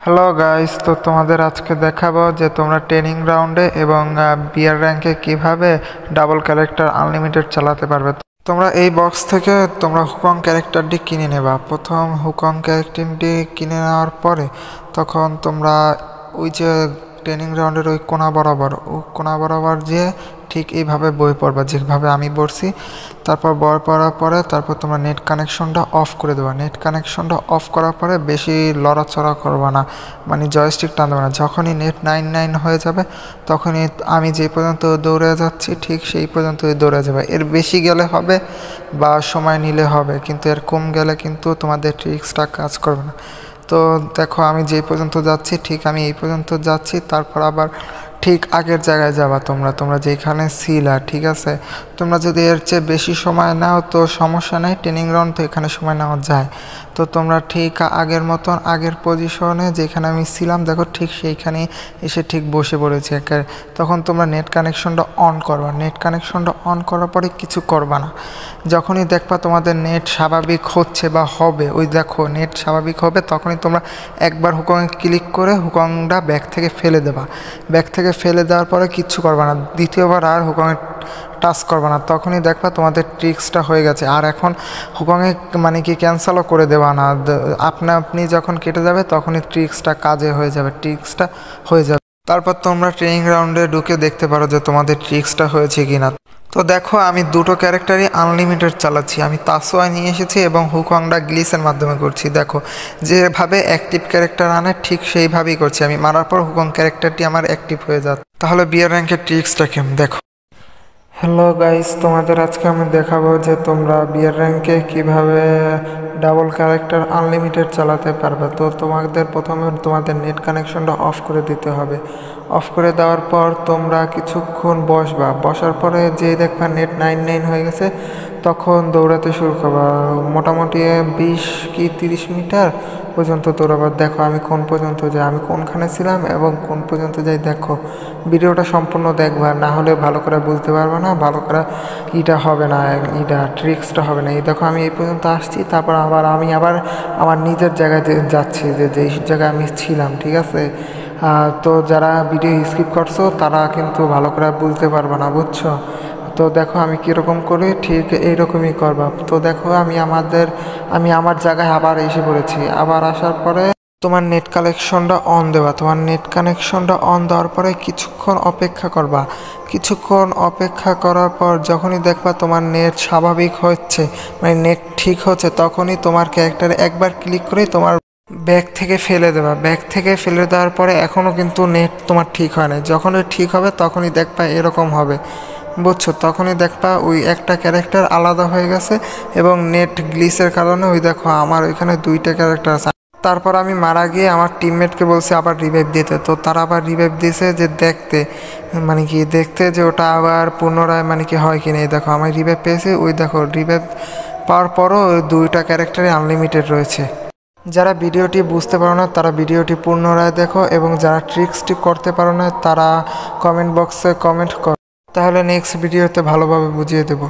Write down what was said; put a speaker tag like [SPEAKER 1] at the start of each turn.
[SPEAKER 1] Hello guys, তো তোমাদের আজকে দেখাবো যে তোমরা ট্রেনিং গ্রাউন্ডে এবং বিয়ার র্যাঙ্কে কিভাবে ডাবল ক্যারেক্টার আনলিমিটেড চালাতে পারবে। তোমরা এই বক্স থেকে তোমরা হুকং ক্যারেক্টারটি কিনে নেবা। প্রথম হুকং ক্যারেক্টারটি কিনে নেওয়ার পরে তখন তোমরা ওই যে ট্রেনিং গ্রাউন্ডের ওই কোনা বরাবর যে ঠিক এইভাবে বই পড়বা, যেভাবে আমি পড়ছি। তারপর বই পড়ার পরে তারপর তোমরা নেট কানেকশনটা অফ করে দেবা। নেট কানেকশনটা অফ করার পরে বেশি লড়াচড়া করবা না, মানে জয়স্টিক টান দেবে না। যখনই নেট 99 হয়ে যাবে তখনই আমি যে পর্যন্ত দৌড়ে যাচ্ছি ঠিক সেই পর্যন্তই দৌড়ে যাবে। এর বেশি গেলে হবে বা সময় নিলে হবে, কিন্তু এর কম গেলে কিন্তু তোমাদের ট্রিক্সটা কাজ করবে না। তো দেখো, আমি যেই পর্যন্ত যাচ্ছি ঠিক আমি এই পর্যন্ত যাচ্ছি, তারপর আবার ঠিক আগের জায়গায় যাবা। তোমরা যেখানে ছিলা, ঠিক আছে। তোমরা যদি এর চেয়ে বেশি সময় নাও তো সমস্যা নেই, ট্রেনিং গ্রাউন্ড তো এখানে সময় নেওয়া যায়। তো তোমরা ঠিক আগের মতন আগের পজিশনে যেখানে আমি ছিলাম দেখো ঠিক সেইখানেই এসে ঠিক বসে পড়েছি। তখন তোমরা নেট কানেকশনটা অন করবা। নেট কানেকশনটা অন করার পরে কিছু করবা না। যখনই দেখবা তোমাদের নেট স্বাভাবিক হচ্ছে বা হবে, ওই দেখো নেট স্বাভাবিক হবে, তখনই তোমরা একবার হুকংয়ে ক্লিক করে হুকংটা ব্যাক থেকে ফেলে দেবা। ব্যাক থেকে ফেলে দেওয়ার পরে কিচ্ছু করবা না, দ্বিতীয়বার আর হুকংয়ে টাচ করবা না। তখনই দেখবা তোমাদের ট্রিক্সটা হয়ে গেছে। আর এখন হুকংয়ে মানে কি ক্যান্সেলও করে দেবা না, আপনি যখন কেটে যাবে তখনই ট্রিক্সটা কাজে হয়ে যাবে, ট্রিক্সটা হয়ে যাবে। তারপর তোমরা ট্রেনিং গ্রাউন্ডে ঢুকে দেখতে পারো যে তোমাদের ট্রিক্সটা হয়েছে কিনা। তো দেখো, আমি দুটো ক্যারেক্টারই আনলিমিটেড চালাচ্ছি। আমি তাসোয়া নিয়ে এসেছি এবং হুকংটা গ্লিসের মাধ্যমে করছি। দেখো, যেভাবে অ্যাক্টিভ ক্যারেক্টার আনে ঠিক সেইভাবেই করছি। আমি মারার পর হুকং ক্যারেক্টারটি আমার অ্যাক্টিভ হয়ে যাচ্ছে। তাহলে বিয়ার র্যাঙ্কের ট্রিক্সটা কেমন দেখো। হ্যালো গাইস, তোমাদের আজকে আমি দেখাবো যে তোমরা বিয়ার র্যাঙ্কে কিভাবে ডাবল ক্যারেক্টার আনলিমিটেড চালাতে পারবে। তো তোমাদের প্রথমে তোমাদের নেট কানেকশনটা অফ করে দিতে হবে। অফ করে দেওয়ার পর তোমরা কিছুক্ষণ বসার পরে যেই দেখবা নেট 99 হয়ে গেছে তখন দৌড়াতে শুরু করবা। মোটামুটি 20 কি 30 মিটার পর্যন্ত দৌড়াবার। দেখো আমি কোন পর্যন্ত যাই, আমি কোনখানে ছিলাম এবং কোন পর্যন্ত যাই। দেখো, ভিডিওটা সম্পূর্ণ দেখবা, না হলে ভালো করে বুঝতে পারবে না, ভালো করে হবে না, ট্রিক্সটা হবে না। এই দেখো আমি এই পর্যন্ত আসছি, তারপর আমি আবার আমার নিজের জায়গায় যাচ্ছি, যেই জায়গায় আমি ছিলাম, ঠিক আছে। তো যারা ভিডিও স্কিপ করছো তারা কিন্তু ভালো করে বুঝতে পারবে না, বুঝছো। তো দেখো আমি কীরকম করি ঠিক এইরকমই করবা। তো দেখো আমি আমার জায়গায় আবার এসে পড়েছি। আবার আসার পরে তোমার নেট কানেকশনটা অন দেওয়া। তোমার নেট কানেকশনটা অন দেওয়ার পরে কিছুক্ষণ অপেক্ষা করবা। কিছুক্ষণ অপেক্ষা করার পর যখনই দেখবা তোমার নেট স্বাভাবিক হচ্ছে, মানে নেট ঠিক হচ্ছে, তখনই তোমার ক্যারেক্টারে একবার ক্লিক করে তোমার ব্যাগ থেকে ফেলে দেবা। ব্যাগ থেকে ফেলে দেওয়ার পরে এখনও কিন্তু নেট তোমার ঠিক হয় না। যখনই ঠিক হবে তখনই দেখবা এরকম হবে, বুঝছো। তখনই দেখবা ওই একটা ক্যারেক্টার আলাদা হয়ে গেছে এবং নেট গ্লিচের কারণে ওই দেখো আমার ওইখানে দুইটা ক্যারেক্টার আছে। তারপর আমি মারা গিয়ে আমার টিমমেটকে বলছি আবার রিভাইভ দিতে। তো তারা আবার রিভাইভ দিয়েছে যে দেখতে যে ওটা আবার পুনরায় হয় কিনা। এই দেখো আমি রিভাইভ পেয়েছি, ওই দেখো রিভাইভ পাওয়ার পরও ওই দুইটা ক্যারেক্টারই আনলিমিটেড রয়েছে। যারা ভিডিওটি বুঝতে পারো না তারা ভিডিওটি পুনরায় দেখো, এবং যারা ট্রিক্সটি করতে পারো না তারা কমেন্ট বক্সে কমেন্ট করো, তাহলে নেক্সট ভিডিওতে ভালোভাবে বুঝিয়ে দেবো।